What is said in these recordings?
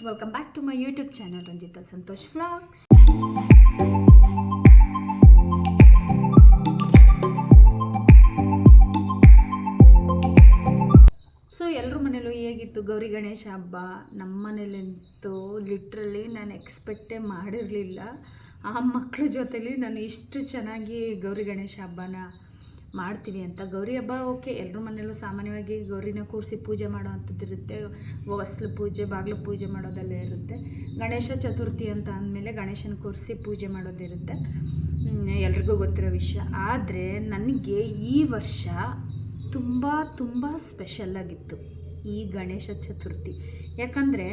Welcome back to my YouTube channel Ranjitha Santosh vlogs. So ಎಲ್ಲರ ಮನೇಲೂ ಹೇಗಿತ್ತು ಗೌರಿ ಗಣೇಶ ಹಬ್ಬ? ನಮ್ಮ ಮನೇಲಂತೂ ಲಿಟ್ರಲಿ ನಾನು ಎಕ್ಸ್ಪೆಕ್ಟೇ ಮಾಡಿರಲಿಲ್ಲ. ಆ ಮಕ್ಕಳ ಜೊತೆಲಿ ನಾನು ಇಷ್ಟು ಚೆನ್ನಾಗಿ ಗೌರಿ ಗಣೇಶ ಹಬ್ಬನ ಮಾಡ್ತೀವಿ ಅಂತ. ಗೌರಿ ಹಬ್ಬ ಓಕೆ, ಎಲ್ಲರ ಮನೆಯಲ್ಲೂ ಸಾಮಾನ್ಯವಾಗಿ ಗೌರಿನ ಕೂರಿಸಿ ಪೂಜೆ ಮಾಡೋ ಅಂಥದ್ದು ಇರುತ್ತೆ. ಹೊಸ್ಲು ಪೂಜೆ, ಬಾಗಿಲು ಪೂಜೆ ಮಾಡೋದೆಲ್ಲ ಇರುತ್ತೆ. ಗಣೇಶ ಚತುರ್ಥಿ ಅಂತ ಅಂದಮೇಲೆ ಗಣೇಶನ ಕೂರಿಸಿ ಪೂಜೆ ಮಾಡೋದಿರುತ್ತೆ, ಎಲ್ರಿಗೂ ಗೊತ್ತಿರೋ ವಿಷಯ. ಆದರೆ ನನಗೆ ಈ ವರ್ಷ ತುಂಬ ತುಂಬ ಸ್ಪೆಷಲ್ಲಾಗಿತ್ತು ಈ ಗಣೇಶ ಚತುರ್ಥಿ. ಯಾಕಂದರೆ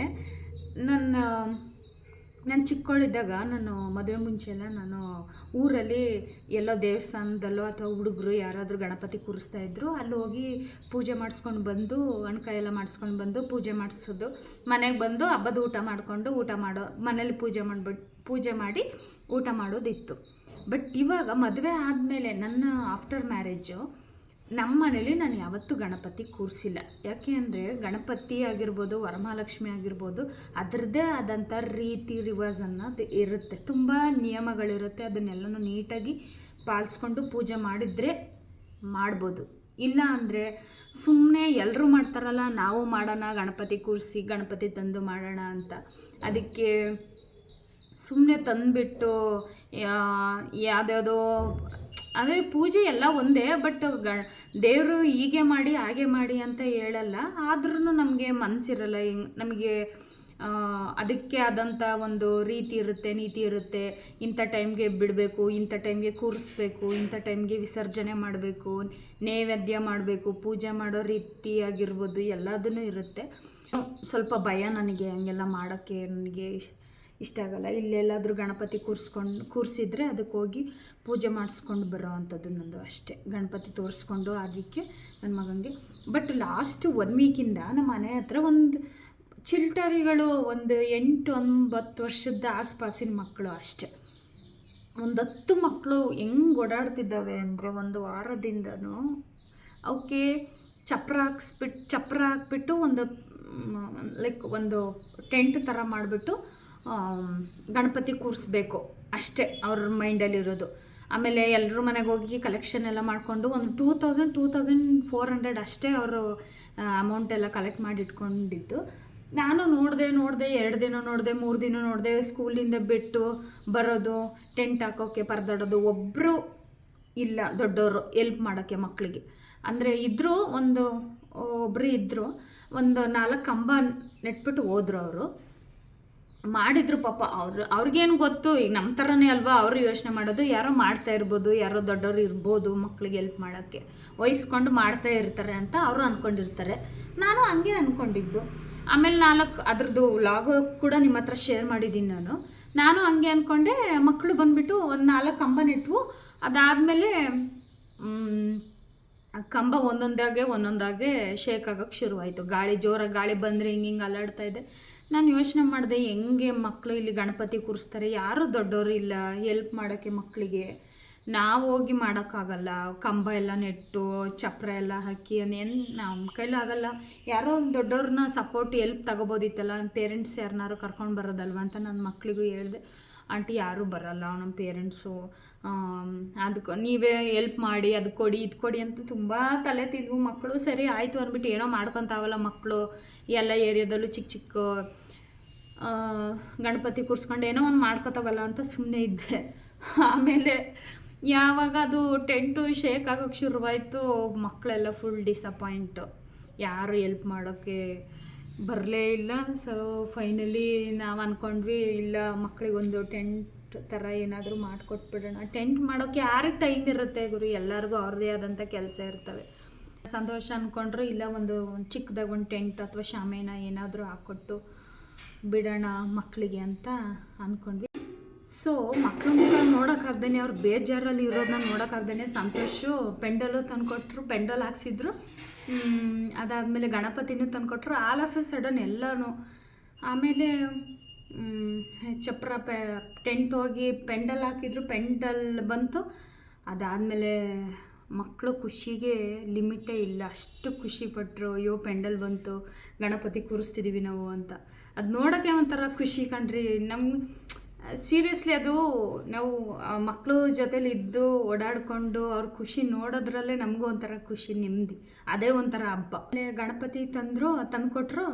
ನಾನು ಚಿಕ್ಕವಳಿದ್ದಾಗ, ನಾನು ಮದುವೆ ಮುಂಚೆ ಎಲ್ಲ ನಾನು ಊರಲ್ಲಿ ಎಲ್ಲೋ ದೇವಸ್ಥಾನದಲ್ಲೋ ಅಥವಾ ಹುಡುಗರು ಯಾರಾದರೂ ಗಣಪತಿ ಕೂರಿಸ್ತಾಯಿದ್ರು, ಅಲ್ಲಿ ಹೋಗಿ ಪೂಜೆ ಮಾಡಿಸ್ಕೊಂಡು ಬಂದು, ಅಣ್ಕಾಯಿ ಎಲ್ಲ ಮಾಡಿಸ್ಕೊಂಡು ಬಂದು ಪೂಜೆ ಮಾಡಿಸೋದು, ಮನೆಗೆ ಬಂದು ಹಬ್ಬದ ಊಟ ಮಾಡೋ ಮನೇಲಿ ಪೂಜೆ ಮಾಡಿ ಊಟ ಮಾಡೋದಿತ್ತು. ಬಟ್ ಇವಾಗ ಮದುವೆ ಆದಮೇಲೆ, ನನ್ನ ಆಫ್ಟರ್ ಮ್ಯಾರೇಜು, ನಮ್ಮ ಮನೇಲಿ ನಾನು ಯಾವತ್ತೂ ಗಣಪತಿ ಕೂರಿಸಿಲ್ಲ. ಯಾಕೆ ಅಂದರೆ ಗಣಪತಿ ಆಗಿರ್ಬೋದು, ವರಮಹಾಲಕ್ಷ್ಮಿ ಆಗಿರ್ಬೋದು, ಅದರದ್ದೇ ಆದಂಥ ರೀತಿ ರಿವಾಜ್ ಅನ್ನೋದು ಇರುತ್ತೆ, ತುಂಬ ನಿಯಮಗಳಿರುತ್ತೆ. ಅದನ್ನೆಲ್ಲನೂ ನೀಟಾಗಿ ಪಾಲಿಸ್ಕೊಂಡು ಪೂಜೆ ಮಾಡಿದರೆ ಮಾಡ್ಬೋದು. ಇಲ್ಲ ಅಂದರೆ ಸುಮ್ಮನೆ ಎಲ್ಲರೂ ಮಾಡ್ತಾರಲ್ಲ, ನಾವು ಮಾಡೋಣ, ಗಣಪತಿ ಕೂರಿಸಿ ಗಣಪತಿ ತಂದು ಮಾಡೋಣ ಅಂತ. ಅದಕ್ಕೆ ಸುಮ್ಮನೆ ತಂದುಬಿಟ್ಟು ಯಾವುದ್ಯಾವುದೋ, ಅಂದರೆ ಪೂಜೆ ಎಲ್ಲ ಒಂದೇ, ಬಟ್ ದೇವರು ಹೀಗೆ ಮಾಡಿ ಹಾಗೆ ಮಾಡಿ ಅಂತ ಹೇಳಲ್ಲ. ಆದ್ರೂ ನಮಗೆ ಮನಸ್ಸಿರಲ್ಲ. ನಮಗೆ ಅದಕ್ಕೆ ಆದಂಥ ಒಂದು ರೀತಿ ಇರುತ್ತೆ, ನೀತಿ ಇರುತ್ತೆ. ಇಂಥ ಟೈಮ್ಗೆ ಬಿಡಬೇಕು, ಇಂಥ ಟೈಮ್ಗೆ ಕೂರಿಸ್ಬೇಕು, ಇಂಥ ಟೈಮ್ಗೆ ವಿಸರ್ಜನೆ ಮಾಡಬೇಕು, ನೈವೇದ್ಯ ಮಾಡಬೇಕು, ಪೂಜೆ ಮಾಡೋ ರೀತಿ ಆಗಿರ್ಬೋದು, ಎಲ್ಲದೂ ಇರುತ್ತೆ. ಸ್ವಲ್ಪ ಭಯ ನನಗೆ, ಹಂಗೆಲ್ಲ ಮಾಡೋಕ್ಕೆ ನನಗೆ ಇಷ್ಟ ಆಗಲ್ಲ. ಇಲ್ಲೆಲ್ಲಾದರೂ ಗಣಪತಿ ಕೂರಿಸಿದ್ರೆ ಅದಕ್ಕೆ ಹೋಗಿ ಪೂಜೆ ಮಾಡಿಸ್ಕೊಂಡು ಬರೋ ಅಂಥದ್ದು ನಂದು ಅಷ್ಟೇ. ಗಣಪತಿ ತೋರಿಸ್ಕೊಂಡು ಅದಕ್ಕೆ ನನ್ನ ಮಗನಿಗೆ. ಬಟ್ ಲಾಸ್ಟ್ 1 ವೀಕಿಂದ ನಮ್ಮ ಮನೆ ಹತ್ರ ಒಂದು ಚಿಲ್ಟರಿಗಳು, ಒಂದು 8-9 ವರ್ಷದ ಆಸ್ಪಾಸಿನ ಮಕ್ಕಳು ಅಷ್ಟೇ, ಒಂದು 10 ಮಕ್ಕಳು ಹೆಂಗೆ ಓಡಾಡ್ತಿದ್ದಾವೆ ಅಂದರೆ, ಒಂದು ವಾರದಿಂದನೂ ಅವಕ್ಕೆ ಚಪ್ರ ಹಾಕ್ಬಿಟ್ಟು ಒಂದು ಟೆಂಟ್ ಥರ ಮಾಡಿಬಿಟ್ಟು ಗಣಪತಿ ಕೂರಿಸ್ಬೇಕು ಅಷ್ಟೇ ಅವ್ರ ಮೈಂಡಲ್ಲಿರೋದು. ಆಮೇಲೆ ಎಲ್ಲರ ಮನೆಗೆ ಹೋಗಿ ಕಲೆಕ್ಷನ್ ಎಲ್ಲ ಮಾಡಿಕೊಂಡು ಒಂದು 2,400 ಅಷ್ಟೇ ಅವರು ಅಮೌಂಟೆಲ್ಲ ಕಲೆಕ್ಟ್ ಮಾಡಿ ಇಟ್ಕೊಂಡಿದ್ದು. ನಾನು ನೋಡಿದೆ 2 ದಿನ ನೋಡಿದೆ, 3 ದಿನ ನೋಡಿದೆ. ಸ್ಕೂಲಿಂದ ಬಿಟ್ಟು ಬರೋದು, ಟೆಂಟ್ ಹಾಕೋಕ್ಕೆ ಪರದಾಡೋದು, ಒಬ್ಬರು ಇಲ್ಲ ದೊಡ್ಡವರು ಎಲ್ಪ್ ಮಾಡೋಕ್ಕೆ ಮಕ್ಕಳಿಗೆ. ಅಂದರೆ ಒಬ್ಬರು ಇದ್ದರು, ಒಂದು 4 ಕಂಬ ನೆಟ್ಬಿಟ್ಟು ಹೋದ್ರು. ಅವರು ಮಾಡಿದ್ರು ಪಾಪ. ಅವ್ರಿಗೇನು ಗೊತ್ತು, ಈಗ ನಮ್ಮ ಥರನೇ ಅಲ್ವಾ ಅವರು ಯೋಚನೆ ಮಾಡೋದು. ಯಾರೋ ಮಾಡ್ತಾ ಇರ್ಬೋದು, ಯಾರೋ ದೊಡ್ಡವರು ಇರ್ಬೋದು ಮಕ್ಕಳಿಗೆ ಹೆಲ್ಪ್ ಮಾಡೋಕ್ಕೆ, ವಹಿಸ್ಕೊಂಡು ಮಾಡ್ತಾ ಇರ್ತಾರೆ ಅಂತ ಅವರು ಅಂದ್ಕೊಂಡಿರ್ತಾರೆ. ನಾನು ಹಂಗೆ ಅಂದ್ಕೊಂಡಿದ್ದು. ಆಮೇಲೆ 4 ಅದ್ರದ್ದು ವ್ಲಾಗ್ ಕೂಡ ನಿಮ್ಮ ಹತ್ರ ಶೇರ್ ಮಾಡಿದ್ದೀನಿ. ನಾನು ಹಂಗೆ ಅಂದ್ಕೊಂಡೆ. ಮಕ್ಕಳು ಬಂದುಬಿಟ್ಟು ಒಂದು 4 ಕಂಬ ನೆಟ್ವು. ಅದಾದಮೇಲೆ ಕಂಬ ಒಂದೊಂದಾಗೆ ಶೇಕ್ ಆಗೋಕ್ಕೆ ಶುರುವಾಯಿತು. ಜೋರಾಗಿ ಗಾಳಿ ಬಂದರೆ ಹಿಂಗೆ ಅಲ್ಲಾಡ್ತಾ ಇದೆ. ನಾನು ಯೋಚನೆ ಮಾಡಿದೆ, ಹೆಂಗೆ ಮಕ್ಕಳು ಇಲ್ಲಿ ಗಣಪತಿ ಕೂರಿಸ್ತಾರೆ, ಯಾರೂ ದೊಡ್ಡವರು ಇಲ್ಲ ಹೆಲ್ಪ್ ಮಾಡೋಕ್ಕೆ ಮಕ್ಕಳಿಗೆ. ನಾವು ಹೋಗಿ ಮಾಡೋಕ್ಕಾಗಲ್ಲ, ಕಂಬ ಎಲ್ಲ ನೆಟ್ಟು ಚಪ್ರ ಎಲ್ಲ ಹಾಕಿ ನಮ್ಮ ಕೈಲಾಗಲ್ಲ. ಯಾರೋ ಒಂದು ದೊಡ್ಡವ್ರನ್ನ ಸಪೋರ್ಟ್ ಹೆಲ್ಪ್ ತಗೋಬೋದಿತ್ತಲ್ಲ, ಪೇರೆಂಟ್ಸ್ ಯಾರನ್ನಾರು ಕರ್ಕೊಂಡು ಬರೋದಲ್ವ ಅಂತ ನನ್ನ ಮಕ್ಕಳಿಗೂ ಹೇಳಿದೆ. ಆಂಟಿ ಯಾರೂ ಬರೋಲ್ಲ, ನಮ್ಮ ಪೇರೆಂಟ್ಸು, ಅದಕ್ಕೆ ನೀವೇ ಹೆಲ್ಪ್ ಮಾಡಿ, ಅದು ಕೊಡಿ ಇದು ಕೊಡಿ ಅಂತ ತುಂಬ ತಲೆ ತಿಂದ್ವು ಮಕ್ಕಳು. ಸರಿ ಆಯಿತು ಅಂದ್ಬಿಟ್ಟು ಏನೋ ಮಾಡ್ಕೊತಾವಲ್ಲ ಮಕ್ಕಳು, ಎಲ್ಲ ಏರಿಯಾದಲ್ಲೂ ಚಿಕ್ಕ ಗಣಪತಿ ಕೂರಿಸ್ಕೊಂಡು ಏನೋ ಒಂದು ಮಾಡ್ಕೊತಾವಲ್ಲ ಅಂತ ಸುಮ್ಮನೆ ಇದ್ದೆ. ಆಮೇಲೆ ಯಾವಾಗ ಅದು ಟೆಂಟು ಶೇಕ್ ಆಗೋಕ್ಕೆ ಶುರುವಾಯಿತು, ಮಕ್ಕಳೆಲ್ಲ ಫುಲ್ ಡಿಸಪಾಯಿಂಟು, ಯಾರು ಹೆಲ್ಪ್ ಮಾಡೋಕ್ಕೆ ಬರಲೇ ಇಲ್ಲ. ಸೊ ಫೈನಲಿ ನಾವು ಅಂದ್ಕೊಂಡ್ವಿ, ಇಲ್ಲ ಮಕ್ಕಳಿಗೊಂದು ಟೆಂಟ್ ಥರ ಏನಾದರೂ ಮಾಡಿಕೊಟ್ಬಿಡೋಣ. ಟೆಂಟ್ ಮಾಡೋಕ್ಕೆ ಯಾರಿಗೆ ಟೈಮ್ ಇರುತ್ತೆ ಗುರು, ಎಲ್ಲರಿಗೂ ಅವ್ರದ್ದೇ ಆದಂಥ ಕೆಲಸ ಇರ್ತವೆ. ಸಂತೋಷ ಅಂದ್ಕೊಂಡ್ರು, ಇಲ್ಲ ಒಂದು ಚಿಕ್ಕದಾಗಿ ಒಂದು ಟೆಂಟ್ ಅಥವಾ ಶಾಮಿಯಾನ ಏನಾದರೂ ಹಾಕ್ಕೊಟ್ಟು ಬಿಡೋಣ ಮಕ್ಕಳಿಗೆ ಅಂತ ಅಂದ್ಕೊಂಡ್ವಿ. ಸೊ ಮಕ್ಕಳ ಮುಖ ನೋಡೋಕ್ಕಾಗ್ದೇ, ಅವ್ರು ಬೇಜಾರಲ್ಲಿ ಇರೋದನ್ನ ನೋಡೋಕ್ಕಾಗ್ದೇ ಸಂತೋಷು ಪೆಂಡಲು ತಂದುಕೊಟ್ರು, ಪೆಂಡಲ್ ಹಾಕ್ಸಿದ್ರು. ಅದಾದಮೇಲೆ ಗಣಪತಿನೂ ತಂದುಕೊಟ್ರು. ಆಲ್ ಆಫ್ ಎ ಸಡನ್ ಎಲ್ಲನೂ. ಆಮೇಲೆ ಟೆಂಟ್ ಹೋಗಿ ಪೆಂಡಲ್ ಹಾಕಿದ್ರು, ಪೆಂಡಲ್ ಬಂತು. ಅದಾದಮೇಲೆ ಮಕ್ಕಳು ಖುಷಿಗೆ ಲಿಮಿಟೇ ಇಲ್ಲ. ಅಷ್ಟು ಖುಷಿಪಟ್ಟರು, ಅಯ್ಯೋ ಪೆಂಡಲ್ ಬಂತು, ಗಣಪತಿ ಕೂರಿಸ್ತಿದ್ದೀವಿ ನಾವು ಅಂತ. ಅದು ನೋಡೋಕ್ಕೆ ಒಂಥರ ಖುಷಿ ಕಣ್ರಿ. ನಮ್ಗೆ ಸೀರಿಯಸ್ಲಿ ಅದು ನಾವು ಮಕ್ಕಳು ಜೊತೇಲಿ ಇದ್ದು ಓಡಾಡಿಕೊಂಡು ಅವ್ರ ಖುಷಿ ನೋಡೋದ್ರಲ್ಲೇ ನಮಗೂ ಒಂಥರ ಖುಷಿ, ನೆಮ್ಮದಿ. ಅದೇ ಒಂಥರ ಹಬ್ಬ. ಗಣಪತಿ ತಂದುಕೊಟ್ರು.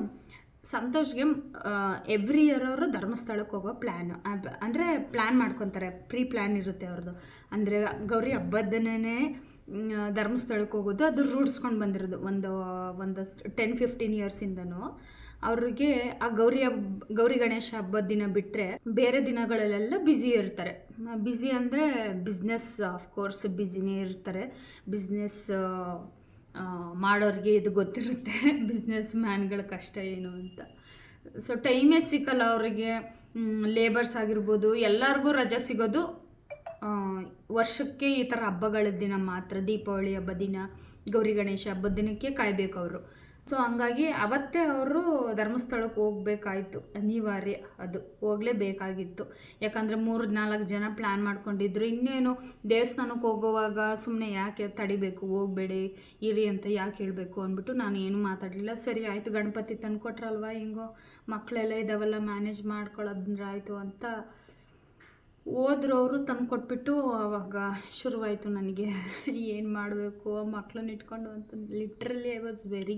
ಸಂತೋಷ್ಗೆ ಎವ್ರಿ ಇಯರ್ ಅವರು ಧರ್ಮಸ್ಥಳಕ್ಕೆ ಹೋಗೋ ಪ್ಲ್ಯಾನು. ಅಂದರೆ ಪ್ಲ್ಯಾನ್ ಮಾಡ್ಕೊತಾರೆ, ಪ್ರೀ ಪ್ಲ್ಯಾನ್ ಇರುತ್ತೆ ಅವ್ರದ್ದು. ಅಂದರೆ ಗೌರಿ ಹಬ್ಬದನೇ ಧರ್ಮಸ್ಥಳಕ್ಕೆ ಹೋಗೋದು, ಅದು ರೂಢಿಸ್ಕೊಂಡು ಬಂದಿರೋದು ಒಂದು 10-15 ಇಯರ್ಸಿಂದನೂ. ಅವ್ರಿಗೆ ಆ ಗೌರಿ ಗಣೇಶ ಹಬ್ಬದ ದಿನ ಬಿಟ್ಟರೆ ಬೇರೆ ದಿನಗಳಲ್ಲೆಲ್ಲ ಬ್ಯುಸಿ ಇರ್ತಾರೆ. ಬ್ಯುಸಿ ಅಂದರೆ ಬಿಸ್ನೆಸ್, ಆಫ್ಕೋರ್ಸ್ ಬ್ಯುಸಿನೇ ಇರ್ತಾರೆ. ಬಿಸ್ನೆಸ್ ಮಾಡೋರಿಗೆ ಇದು ಗೊತ್ತಿರುತ್ತೆ, ಬಿಸ್ನೆಸ್ ಮ್ಯಾನ್ಗಳ ಕಷ್ಟ ಏನು ಅಂತ. ಸೊ ಟೈಮೇ ಸಿಕ್ಕಲ್ಲ ಅವರಿಗೆ. ಲೇಬರ್ಸ್ ಆಗಿರ್ಬೋದು, ಎಲ್ಲರಿಗೂ ರಜೆ ಸಿಗೋದು ವರ್ಷಕ್ಕೆ ಈ ಥರ ಹಬ್ಬಗಳ ದಿನ ಮಾತ್ರ. ದೀಪಾವಳಿ ಹಬ್ಬದ ದಿನ, ಗೌರಿ ಗಣೇಶ ಹಬ್ಬದ ದಿನಕ್ಕೆ ಕಾಯಬೇಕು ಅವರು. ಸೊ ಹಂಗಾಗಿ ಅವತ್ತೇ ಅವರು ಧರ್ಮಸ್ಥಳಕ್ಕೆ ಹೋಗ್ಬೇಕಾಯ್ತು, ಅನಿವಾರ್ಯ. ಅದು ಹೋಗಲೇಬೇಕಾಗಿತ್ತು. ಯಾಕಂದರೆ 3-4 ಜನ ಪ್ಲ್ಯಾನ್ ಮಾಡ್ಕೊಂಡಿದ್ರು. ಇನ್ನೇನು ದೇವಸ್ಥಾನಕ್ಕೆ ಹೋಗುವಾಗ ಸುಮ್ಮನೆ ಯಾಕೆ ತಡಿಬೇಕು, ಹೋಗಬೇಡಿ ಇರಿ ಅಂತ ಯಾಕೆ ಹೇಳಬೇಕು ಅಂದ್ಬಿಟ್ಟು ನಾನು ಏನೂ ಮಾತಾಡಲಿಲ್ಲ. ಸರಿ ಆಯಿತು, ಗಣಪತಿ ತಂದು ಕೊಟ್ರಲ್ವ, ಹೆಂಗೋ ಮಕ್ಕಳೆಲ್ಲ ಇದ್ದಾವೆಲ್ಲ ಮ್ಯಾನೇಜ್ ಮಾಡ್ಕೊಳ್ಳೋದ್ರೆ ಆಯಿತು ಅಂತ ಹೋದ್ರು. ಅವರು ತಂದು ಕೊಟ್ಬಿಟ್ಟು ಆವಾಗ ಶುರುವಾಯಿತು ನನಗೆ ಏನು ಮಾಡಬೇಕು ಮಕ್ಕಳನ್ನ ಇಟ್ಕೊಂಡು ಅಂತ. Literally I was very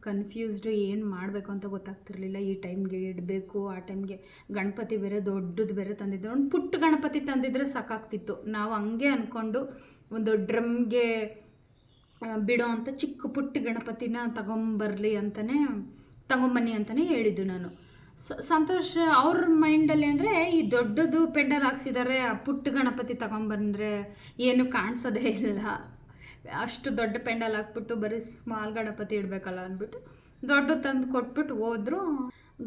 confused. ಏನು ಮಾಡಬೇಕು ಅಂತ ಗೊತ್ತಾಗ್ತಿರ್ಲಿಲ್ಲ. ಈ ಟೈಮ್ಗೆ ಇಡಬೇಕು, ಆ ಟೈಮ್ಗೆ ಗಣಪತಿ ಬೇರೆ ದೊಡ್ಡದು ಬೇರೆ ತಂದಿದ್ದು. ಒಂದು ಪುಟ್ಟ ಗಣಪತಿ ತಂದಿದ್ರೆ ಸಾಕಾಗ್ತಿತ್ತು. ನಾವು ಹಂಗೆ ಅಂದ್ಕೊಂಡು ಒಂದು ಡ್ರಮ್ಗೆ ಬಿಡೋ ಅಂಥ ಚಿಕ್ಕ ಪುಟ್ಟ ಗಣಪತಿನ ತಗೊಂಬನ್ನಿ ಅಂತಲೇ ಹೇಳಿದ್ದು ನಾನು. ಸಂತೋಷ್ ಅವ್ರ ಮೈಂಡಲ್ಲಿ ಅಂದರೆ ಈ ದೊಡ್ಡದು ಪೆಂಡಲ್ ಹಾಕ್ಸಿದ್ದಾರೆ, ಆ ಪುಟ್ಟ ಗಣಪತಿ ತಗೊಂಬಂದರೆ ಏನು ಕಾಣಿಸೋದೇ ಇಲ್ಲ. ಅಷ್ಟು ದೊಡ್ಡ ಪೆಂಡಲ್ ಹಾಕ್ಬಿಟ್ಟು ಬರೀ ಸ್ಮಾಲ್ ಗಣಪತಿ ಇಡಬೇಕಲ್ಲ ಅಂದ್ಬಿಟ್ಟು ದೊಡ್ಡ ತಂದು ಕೊಟ್ಬಿಟ್ಟು ಹೋದ್ರು.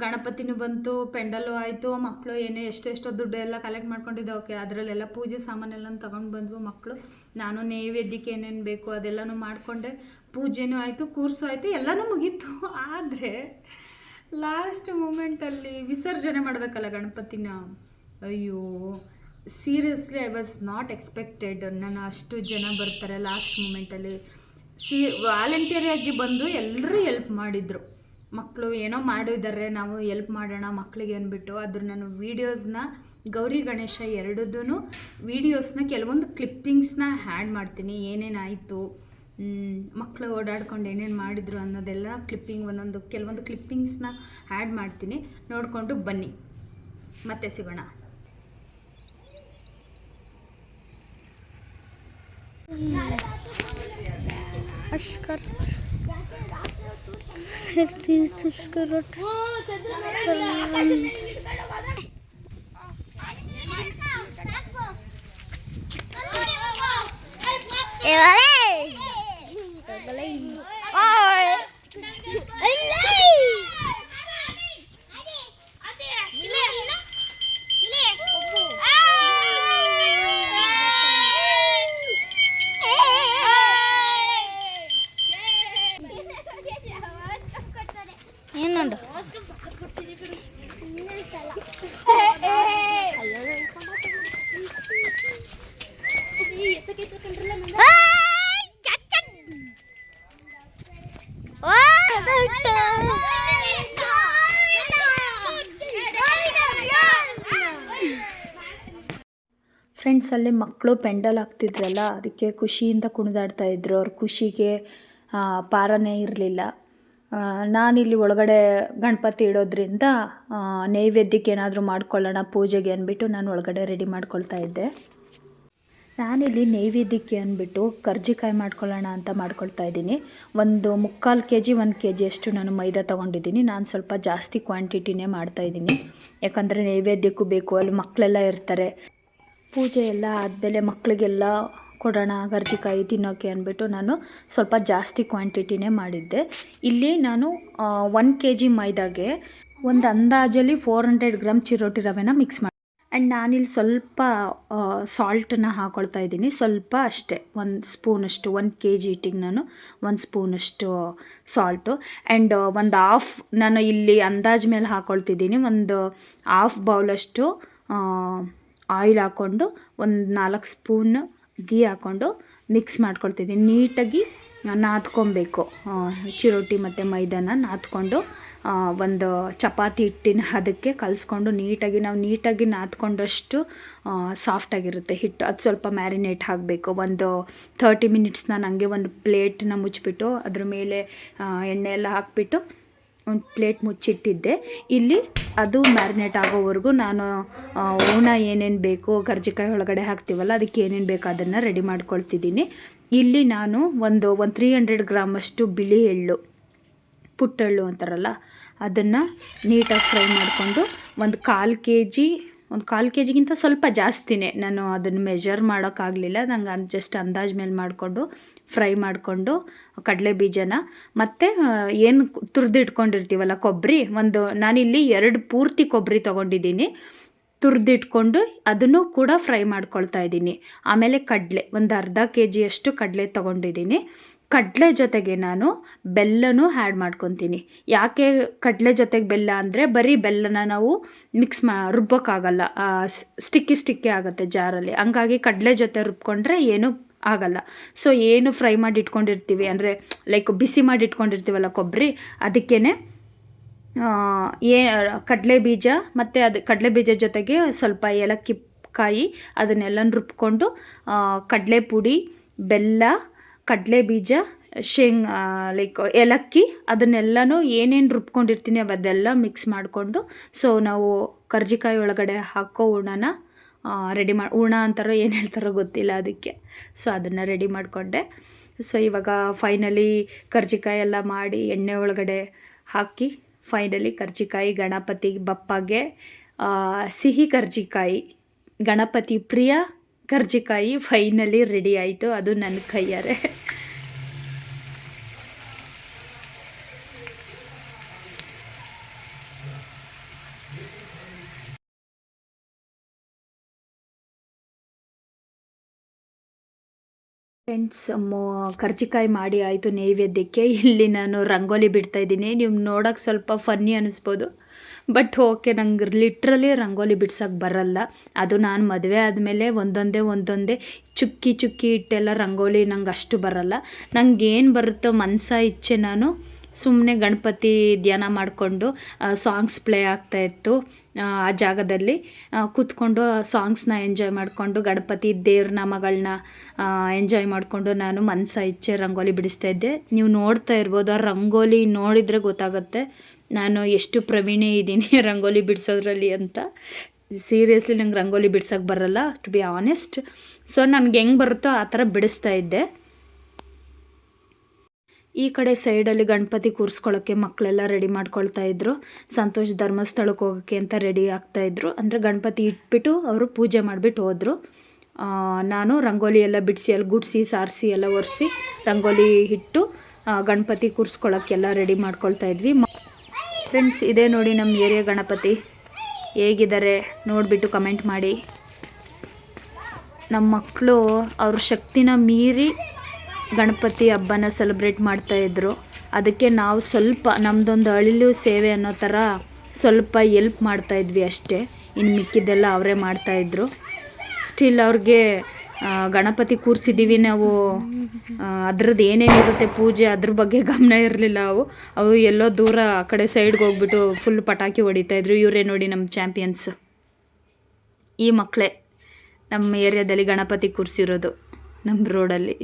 ಗಣಪತಿನೂ ಬಂತು, ಪೆಂಡಲು ಆಯಿತು. ಮಕ್ಕಳು ಎಷ್ಟೆಷ್ಟೋ ದುಡ್ಡು ಎಲ್ಲ ಕಲೆಕ್ಟ್ ಮಾಡ್ಕೊಂಡಿದ್ದೆ. ಓಕೆ, ಅದರಲ್ಲೆಲ್ಲ ಪೂಜೆ ಸಾಮಾನೆಲ್ಲ ತೊಗೊಂಡು ಬಂದ್ವು ಮಕ್ಕಳು. ನಾನು ನೈವೇದ್ಯಕ್ಕೆ ಏನೇನು ಬೇಕು ಅದೆಲ್ಲನೂ ಮಾಡಿಕೊಂಡೆ. ಪೂಜೆನೂ ಆಯಿತು, ಕೂರ್ಸು ಆಯಿತು, ಎಲ್ಲನೂ ಮುಗೀತು. ಆದರೆ ಲಾಸ್ಟ್ ಮೂಮೆಂಟಲ್ಲಿ ವಿಸರ್ಜನೆ ಮಾಡಬೇಕಲ್ಲ ಗಣಪತಿನ. ಅಯ್ಯೋ seriously I was not expected. ನಾನು ಅಷ್ಟು ಜನ ಬರ್ತಾರೆ ಲಾಸ್ಟ್ ಮೂಮೆಂಟಲ್ಲಿ. ವಾಲಂಟಿಯರಿಯಾಗಿ ಬಂದು ಎಲ್ಲರೂ ಎಲ್ಪ್ ಮಾಡಿದರು. ಮಕ್ಕಳು ಏನೋ ಮಾಡಿದ್ದಾರೆ, ನಾವು ಎಲ್ಪ್ ಮಾಡೋಣ ಮಕ್ಕಳಿಗೆ ಅಂದ್ಬಿಟ್ಟು ಅದ್ರ ನಾನು ವೀಡಿಯೋಸ್ನ, ಗೌರಿ ಗಣೇಶ ಎರಡೂ ವೀಡಿಯೋಸ್ನ ಕೆಲವೊಂದು ಕ್ಲಿಪ್ಪಿಂಗ್ಸ್ನ ಆ್ಯಡ್ ಮಾಡ್ತೀನಿ. ಏನೇನಾಯಿತು, ಮಕ್ಕಳು ಓಡಾಡ್ಕೊಂಡು ಏನೇನು ಮಾಡಿದರು ಅನ್ನೋದೆಲ್ಲ ಕೆಲವೊಂದು ಕ್ಲಿಪ್ಪಿಂಗ್ಸ್ನ ಆ್ಯಡ್ ಮಾಡ್ತೀನಿ. ನೋಡಿಕೊಂಡು ಬನ್ನಿ, ಮತ್ತೆ ಸಿಗೋಣ. ಏನಂಡು ಫ್ರೆಂಡ್ಸ್, ಅಲ್ಲಿ ಮಕ್ಕಳು ಪೆಂಡಲ್ ಹಾಕ್ತಿದ್ರಲ್ಲ, ಅದಕ್ಕೆ ಖುಷಿಯಿಂದ ಕುಣಿದಾಡ್ತಾ ಇದ್ರು. ಅವ್ರ ಖುಷಿಗೆ ಪಾರನೇ ಇರಲಿಲ್ಲ. ನಾನಿಲ್ಲಿ ಒಳಗಡೆ ಗಣಪತಿ ಇಡೋದ್ರಿಂದ ನೈವೇದ್ಯಕ್ಕೆ ಏನಾದರೂ ಮಾಡ್ಕೊಳ್ಳೋಣ ಪೂಜೆಗೆ ಅಂದ್ಬಿಟ್ಟು ನಾನು ಒಳಗಡೆ ರೆಡಿ ಮಾಡ್ಕೊಳ್ತಾ ಇದ್ದೆ. ನಾನಿಲ್ಲಿ ನೈವೇದ್ಯಕ್ಕೆ ಅಂದ್ಬಿಟ್ಟು ಕರ್ಜಿಕಾಯಿ ಮಾಡ್ಕೊಳ್ಳೋಣ ಅಂತ ಮಾಡ್ಕೊಳ್ತಾ ಇದ್ದೀನಿ. ಒಂದು 3/4 kg 1 kg ಅಷ್ಟು ನಾನು ಮೈದಾ ತೊಗೊಂಡಿದ್ದೀನಿ. ನಾನು ಸ್ವಲ್ಪ ಜಾಸ್ತಿ ಕ್ವಾಂಟಿಟಿನೇ ಮಾಡ್ತಾಯಿದ್ದೀನಿ. ಯಾಕಂದರೆ ನೈವೇದ್ಯಕ್ಕೂ ಬೇಕು, ಅಲ್ಲಿ ಮಕ್ಕಳೆಲ್ಲ ಇರ್ತಾರೆ. ಪೂಜೆ ಎಲ್ಲ ಆದಮೇಲೆ ಮಕ್ಕಳಿಗೆಲ್ಲ ಕೊಡೋಣ ಕರ್ಜಿಕಾಯಿ ತಿನ್ನೋಕ್ಕೆ ಅಂದ್ಬಿಟ್ಟು ನಾನು ಸ್ವಲ್ಪ ಜಾಸ್ತಿ ಕ್ವಾಂಟಿಟಿನೇ ಮಾಡಿದ್ದೆ. ಇಲ್ಲಿ ನಾನು 1 kg ಮೈದಾಗೆ ಒಂದು ಅಂದಾಜಲ್ಲಿ 400 ಗ್ರಾಮ್ ಚಿರೋಟಿ ರವೆನ ಮಿಕ್ಸ್ ಮಾಡಿ, ಆ್ಯಂಡ್ ನಾನಿಲ್ಲಿ ಸ್ವಲ್ಪ ಸಾಲ್ಟನ್ನ ಹಾಕ್ಕೊಳ್ತಾ ಇದ್ದೀನಿ. ಸ್ವಲ್ಪ ಅಷ್ಟೇ, 1 ಸ್ಪೂನಷ್ಟು. 1 kg ಹಿಟ್ಟಿಗೆ ನಾನು 1 ಸ್ಪೂನಷ್ಟು ಸಾಲ್ಟು, ಆ್ಯಂಡ್ ಒಂದು ನಾನು ಇಲ್ಲಿ ಅಂದಾಜು ಮೇಲೆ ಹಾಕ್ಕೊಳ್ತಿದ್ದೀನಿ. ಒಂದು 1/2 ಬೌಲಷ್ಟು ಆಯಿಲ್ ಹಾಕ್ಕೊಂಡು ಒಂದು 4 ಸ್ಪೂನ್ ಗೀ ಹಾಕ್ಕೊಂಡು ಮಿಕ್ಸ್ ಮಾಡ್ಕೊಳ್ತಿದ್ದೀನಿ. ನೀಟಾಗಿ ನಾದ್ಕೊಬೇಕು. ಚಿರೋಟಿ ಮತ್ತು ಮೈದಾನ ನಾದ್ಕೊಂಡು ಒಂದು ಚಪಾತಿ ಹಿಟ್ಟಿನ ಅದಕ್ಕೆ ಕಲಿಸ್ಕೊಂಡು ನೀಟಾಗಿ ನಾದ್ಕೊಂಡಷ್ಟು ಸಾಫ್ಟಾಗಿರುತ್ತೆ ಹಿಟ್ಟು. ಅದು ಸ್ವಲ್ಪ ಮ್ಯಾರಿನೇಟ್ ಆಗಬೇಕು. ಒಂದು 30 ಮಿನಿಟ್ಸ್ ನಾನು ಹಂಗೆ ಒಂದು ಪ್ಲೇಟನ್ನ ಮುಚ್ಚಿಬಿಟ್ಟು ಅದ್ರ ಮೇಲೆ ಎಣ್ಣೆ ಎಲ್ಲ ಹಾಕಿಬಿಟ್ಟು ಒಂದು ಪ್ಲೇಟ್ ಮುಚ್ಚಿಟ್ಟಿದ್ದೆ. ಇಲ್ಲಿ ಅದು ಮ್ಯಾರಿನೇಟ್ ಆಗೋವರೆಗೂ ನಾನು ಹೂರ್ಣ ಏನೇನು ಬೇಕು, ಕರ್ಜಿಕಾಯಿ ಒಳಗಡೆ ಹಾಕ್ತೀವಲ್ಲ ಅದಕ್ಕೆ ಏನೇನು ಬೇಕು ಅದನ್ನು ರೆಡಿ ಮಾಡ್ಕೊಳ್ತಿದ್ದೀನಿ. ಇಲ್ಲಿ ನಾನು ಒಂದು 300 ಗ್ರಾಮಷ್ಟು ಬಿಳಿ ಎಳ್ಳು, ಪುಟ್ಟೆಳ್ಳು ಅಂತಾರಲ್ಲ, ಅದನ್ನು ನೀಟಾಗಿ ಫ್ರೈ ಮಾಡಿಕೊಂಡು ಒಂದು 1/4 ಕೆ ಜಿಗಿಂತ ಸ್ವಲ್ಪ ಜಾಸ್ತಿನೇ, ನಾನು ಅದನ್ನು ಮೆಜರ್ ಮಾಡೋಕ್ಕಾಗಲಿಲ್ಲ, ನಂಗೆ ಜಸ್ಟ್ ಅಂದಾಜು ಮೇಲೆ ಮಾಡಿಕೊಂಡು ಫ್ರೈ ಮಾಡಿಕೊಂಡು ಕಡಲೆ ಬೀಜನ ಮತ್ತು ಏನು ತುರಿದಿಟ್ಕೊಂಡಿರ್ತೀವಲ್ಲ ಕೊಬ್ಬರಿ, ನಾನಿಲ್ಲಿ 2 ಪೂರ್ತಿ ಕೊಬ್ಬರಿ ತೊಗೊಂಡಿದ್ದೀನಿ, ತುರಿದಿಟ್ಕೊಂಡು ಅದನ್ನು ಕೂಡ ಫ್ರೈ ಮಾಡ್ಕೊಳ್ತಾ ಇದ್ದೀನಿ. ಆಮೇಲೆ ಕಡಲೆ ಒಂದು ಅರ್ಧ ಕೆ ಜಿಯಷ್ಟು ಕಡಲೆ ತೊಗೊಂಡಿದ್ದೀನಿ. ಕಡಲೆ ಜೊತೆಗೆ ನಾನು ಬೆಲ್ಲನೂ ಆ್ಯಡ್ ಮಾಡ್ಕೊತೀನಿ. ಯಾಕೆ ಕಡಲೆ ಜೊತೆಗೆ ಬೆಲ್ಲ ಅಂದರೆ ಬರೀ ಬೆಲ್ಲನ ನಾವು ರುಬ್ಬೋಕ್ಕಾಗಲ್ಲ, ಸ್ಟಿಕ್ಕಿ ಆಗುತ್ತೆ ಜಾರಲ್ಲಿ. ಹಂಗಾಗಿ ಕಡಲೆ ಜೊತೆ ರುಬ್ಕೊಂಡ್ರೆ ಏನೂ ಆಗಲ್ಲ. ಸೊ ಏನು ಫ್ರೈ ಮಾಡಿ ಇಟ್ಕೊಂಡಿರ್ತೀವಿ ಅಂದರೆ ಲೈಕ್ ಬಿಸಿ ಮಾಡಿ ಇಟ್ಕೊಂಡಿರ್ತೀವಲ್ಲ ಕೊಬ್ಬರಿ, ಅದಕ್ಕೇ ಕಡಲೆ ಬೀಜ ಮತ್ತು ಕಡಲೆ ಬೀಜ ಜೊತೆಗೆ ಸ್ವಲ್ಪ ಏಲಕ್ಕಿ ಕಾಯಿ ಅದನ್ನೆಲ್ಲ ರುಬ್ಕೊಂಡು ಕಡಲೆ ಪುಡಿ, ಬೆಲ್ಲ, ಕಡಲೆ ಬೀಜ, ಲೈಕ್ ಏಲಕ್ಕಿ ಅದನ್ನೆಲ್ಲನೂ ಏನೇನು ರುಬ್ಕೊಂಡಿರ್ತೀನಿ ಅದೆಲ್ಲ ಮಿಕ್ಸ್ ಮಾಡಿಕೊಂಡು, ಸೊ ನಾವು ಕರ್ಜಿಕಾಯಿ ಒಳಗಡೆ ಹಾಕೋ ಹೂರ್ಣನ ಹೂರ್ಣ ಅಂತಾರೋ ಏನು ಹೇಳ್ತಾರೋ ಗೊತ್ತಿಲ್ಲ ಅದಕ್ಕೆ. ಸೊ ಅದನ್ನು ರೆಡಿ ಮಾಡಿಕೊಂಡೆ. ಸೊ ಇವಾಗ ಫೈನಲಿ ಕರ್ಜಿಕಾಯಿ ಎಲ್ಲ ಮಾಡಿ ಎಣ್ಣೆ ಒಳಗಡೆ ಹಾಕಿ ಫೈನಲಿ ಕರ್ಜಿಕಾಯಿ ಗಣಪತಿ ಬಪ್ಪಗೆ ಸಿಹಿ ಕರ್ಜಿಕಾಯಿ, ಗಣಪತಿ ಪ್ರಿಯ ಕರ್ಜಿಕಾಯಿ ಫೈನಲಿ ರೆಡಿ ಆಯಿತು. ಅದು ನನ್ನ ಕೈಯಾರೆ. ಫ್ರೆಂಡ್ಸ್, ಕರ್ಜಿಕಾಯಿ ಮಾಡಿ ಆಯಿತು ನೈವೇದ್ಯಕ್ಕೆ. ಇಲ್ಲಿ ನಾನು ರಂಗೋಲಿ ಬಿಡ್ತಾಯಿದ್ದೀನಿ. ನೀವು ನೋಡೋಕ್ಕೆ ಸ್ವಲ್ಪ ಫನ್ನಿ ಅನ್ನಿಸ್ಬೋದು, ಬಟ್ ಓಕೆ, ನಂಗೆ ಲಿಟ್ರಲಿ ರಂಗೋಲಿ ಬಿಡ್ಸೋಕ್ಕೆ ಬರಲ್ಲ. ಅದು ನಾನು ಮದುವೆ ಆದಮೇಲೆ ಒಂದೊಂದೇ ಚುಕ್ಕಿ ಇಟ್ಟೆಲ್ಲ ರಂಗೋಲಿ ನಂಗೆ ಅಷ್ಟು ಬರಲ್ಲ. ನಂಗೆ ಏನು ಬರುತ್ತೋ ಮನಸ ಇಚ್ಛೆ ನಾನು ಸುಮ್ಮನೆ ಗಣಪತಿ ಧ್ಯಾನ ಮಾಡಿಕೊಂಡು ಸಾಂಗ್ಸ್ ಪ್ಲೇ ಆಗ್ತಾಯಿತ್ತು. ಆ ಜಾಗದಲ್ಲಿ ಕೂತ್ಕೊಂಡು ಸಾಂಗ್ಸ್ನ ಎಂಜಾಯ್ ಮಾಡಿಕೊಂಡು ಗಣಪತಿ ದೇವ್ರ ನಾಮಗಳನ್ನ ಎಂಜಾಯ್ ಮಾಡಿಕೊಂಡು ನಾನು ಮನಸ ಇಚ್ಛೆ ರಂಗೋಲಿ ಬಿಡಿಸ್ತಾಯಿದ್ದೆ. ನೀವು ನೋಡ್ತಾ ಇರ್ಬೋದು, ಆ ರಂಗೋಲಿ ನೋಡಿದರೆ ಗೊತ್ತಾಗುತ್ತೆ ನಾನು ಎಷ್ಟು ಪ್ರವೀಣೆ ಇದ್ದೀನಿ ರಂಗೋಲಿ ಬಿಡಿಸೋದ್ರಲ್ಲಿ ಅಂತ. ಸೀರಿಯಸ್ಲಿ ನಂಗೆ ರಂಗೋಲಿ ಬಿಡ್ಸೋಕ್ಕೆ ಬರಲ್ಲ, ಟು ಬಿ ಆನೆಸ್ಟ್. ಸೊ ನನಗೆ ಹೆಂಗೆ ಬರುತ್ತೋ ಆ ಥರ ಬಿಡಿಸ್ತಾ ಇದ್ದೆ. ಈ ಕಡೆ ಸೈಡಲ್ಲಿ ಗಣಪತಿ ಕೂರಿಸ್ಕೊಳ್ಳೋಕ್ಕೆ ಮಕ್ಕಳೆಲ್ಲ ರೆಡಿ ಮಾಡ್ಕೊಳ್ತಾ ಇದ್ರು. ಸಂತೋಷ್ ಧರ್ಮಸ್ಥಳಕ್ಕೆ ಹೋಗೋಕ್ಕೆ ಅಂತ ರೆಡಿ ಆಗ್ತಾಯಿದ್ರು. ಅಂದರೆ ಗಣಪತಿ ಇಟ್ಬಿಟ್ಟು ಅವರು ಪೂಜೆ ಮಾಡಿಬಿಟ್ಟು ಹೋದರು. ನಾನು ರಂಗೋಲಿ ಎಲ್ಲ ಬಿಡಿಸಿ ಅಲ್ಲಿ ಗುಡಿಸಿ ಸಾರಿಸಿ ಎಲ್ಲ ಒರೆಸಿ ರಂಗೋಲಿ ಇಟ್ಟು ಗಣಪತಿ ಕೂರಿಸ್ಕೊಳ್ಳೋಕ್ಕೆಲ್ಲ ರೆಡಿ ಮಾಡ್ಕೊಳ್ತಾ ಇದ್ವಿ. ಫ್ರೆಂಡ್ಸ್, ಇದೇ ನೋಡಿ ನಮ್ಮ ಏರಿಯಾ ಗಣಪತಿ ಹೇಗಿದ್ದಾರೆ ನೋಡಿಬಿಟ್ಟು ಕಮೆಂಟ್ ಮಾಡಿ. ನಮ್ಮ ಮಕ್ಕಳು ಅವ್ರ ಶಕ್ತಿನ ಮೀರಿ ಗಣಪತಿ ಹಬ್ಬನ ಸೆಲೆಬ್ರೇಟ್ ಮಾಡ್ತಾಯಿದ್ರು. ಅದಕ್ಕೆ ನಾವು ಸ್ವಲ್ಪ ನಮ್ಮದೊಂದು ಅಳಿಲು ಸೇವೆ ಅನ್ನೋ ಥರ ಸ್ವಲ್ಪ ಎಲ್ಪ್ ಮಾಡ್ತಾಯಿದ್ವಿ ಅಷ್ಟೇ. ಇನ್ನು ಮಿಕ್ಕಿದ್ದೆಲ್ಲ ಅವರೇ ಮಾಡ್ತಾಯಿದ್ರು. ಸ್ಟಿಲ್ ಅವ್ರಿಗೆ ಗಣಪತಿ ಕೂರಿಸಿದ್ದೀವಿ ನಾವು, ಅದ್ರದ್ದು ಏನೇನಿರುತ್ತೆ ಪೂಜೆ ಅದ್ರ ಬಗ್ಗೆ ಗಮನ ಇರಲಿಲ್ಲ. ಅವು ಎಲ್ಲೋ ದೂರ ಆ ಕಡೆ ಸೈಡ್ಗೆ ಹೋಗ್ಬಿಟ್ಟು ಫುಲ್ ಪಟಾಕಿ ಹೊಡಿತಾಯಿದ್ರು. ಇವರೇ ನೋಡಿ ನಮ್ಮ ಚಾಂಪಿಯನ್ಸ್. ಈ ಮಕ್ಕಳೇ ನಮ್ಮ ಏರಿಯಾದಲ್ಲಿ ಗಣಪತಿ ಕೂರಿಸಿರೋದು ನಮ್ಮ ರೋಡಲ್ಲಿ.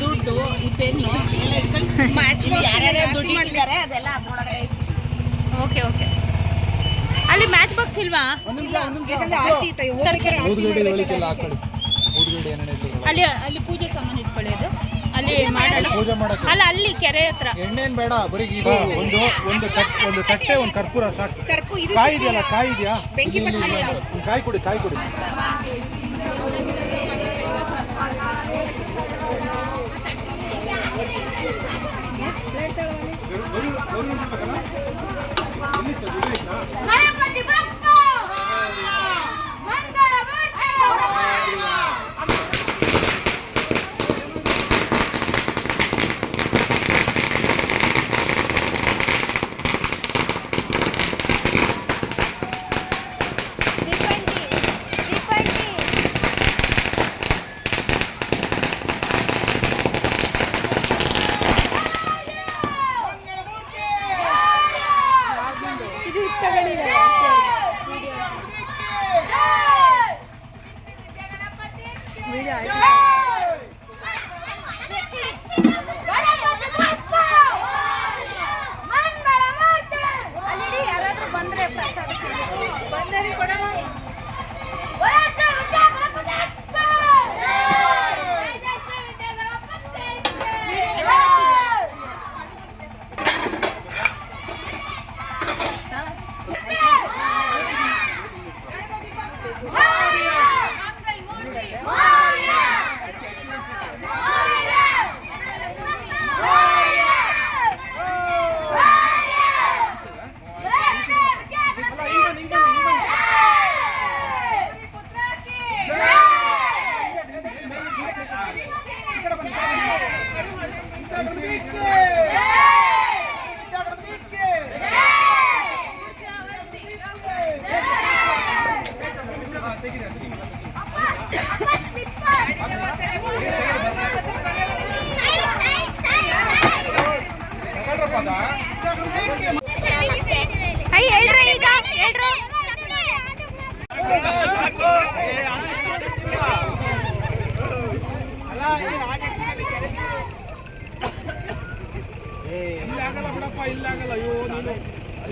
ದುಡ್ಡು ಈ ಪೆನ್ನು ಎಲ್ಲ ಇಟ್ಕೊಂಡು ಯಾರ್ಯಾರು ದುಡ್ಡು ಇಟ್ಟಿದ್ದಾರೆ ಅದೆಲ್ಲ ಓಕೆ ಅಲ್ಲಿ ಮ್ಯಾಚ್ ಬಾಕ್ಸ್ ಇಲ್ವಾ? ಅಲ್ಲಿ ಅಲ್ಲಿ ಪೂಜೆ ಸಾಮಾನು ಇಟ್ಕೊಳ್ಳಿ. ಅದು ಅಲ್ಲಿ ಮಾಡೋಣ. ಅಲ್ಲ ಅಲ್ಲಿ ಕೆರೆ ಹತ್ರ ಎಣ್ಣೆನ್ ಬೇಡ, ಬರೀ ಇದು ಒಂದು ತಟ್ಟೆ, ಒಂದು ಕರ್ಪೂರ ಸಾಕು. ಕಾಯಿ ಇದೆಯಲ್ಲ, ಕಾಯಿ ಇದೆಯಾ? ಕಾಯಿ ಕೊಡಿ, ಕಾಯಿ ಕೊಡಿ.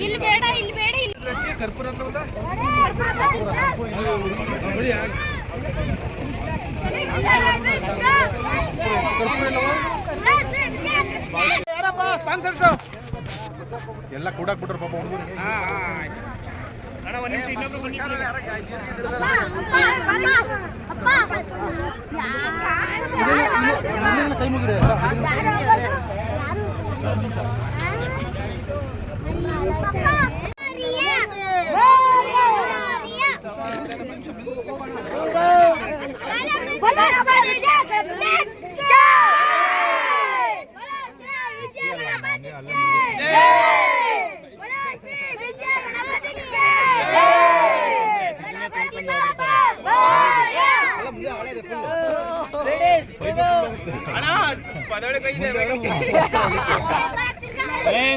ಇಲ್ಲಿ ಬೇಡ, ಇಲ್ಲಿ ಬೇಡ, ಕರ್ಪೂರ ಎಲ್ಲ ಕೂಡಕ್ ಬಿಟ್ರು ಪಾಪ ಹುಡುಗರು. ಕೈ ಮುಗಿದ್ರೆ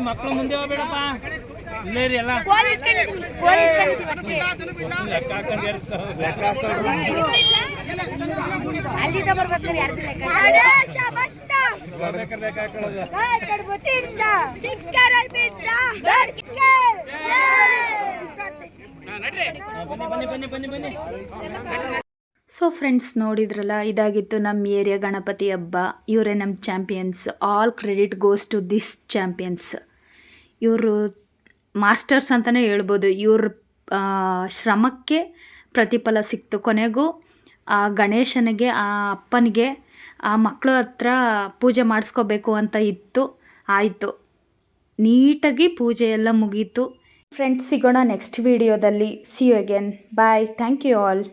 ಮಕ್ಕಳು ಮುಂದೆ ಹೋಗ್ಬೇಡಪ್ಪ, ಇಲ್ಲೇ ರೀ ಎಲ್ಲ ಸೊ ಫ್ರೆಂಡ್ಸ್, ನೋಡಿದ್ರಲ್ಲ, ಇದಾಗಿತ್ತು ನಮ್ಮ ಏರಿಯಾ ಗಣಪತಿ ಹಬ್ಬ. ಇವರೇ ನಮ್ಮ champions. All credit goes to this champions. ಇವರು ಮಾಸ್ಟರ್ಸ್ ಅಂತಲೇ ಹೇಳ್ಬೋದು. ಇವ್ರ ಶ್ರಮಕ್ಕೆ ಪ್ರತಿಫಲ ಸಿಕ್ತು. ಕೊನೆಗೂ ಆ ಗಣೇಶನಿಗೆ, ಆ ಅಪ್ಪನಿಗೆ ಆ ಮಕ್ಕಳ ಹತ್ರ ಪೂಜೆ ಮಾಡಿಸ್ಕೋಬೇಕು ಅಂತ ಇತ್ತು. ಆಯಿತು, ನೀಟಾಗಿ ಪೂಜೆ ಎಲ್ಲ ಮುಗೀತು. ಫ್ರೆಂಡ್ಸ್, ಸಿಗೋಣ ನೆಕ್ಸ್ಟ್ ವಿಡಿಯೋದಲ್ಲಿ. See you again. Bye. Thank you all.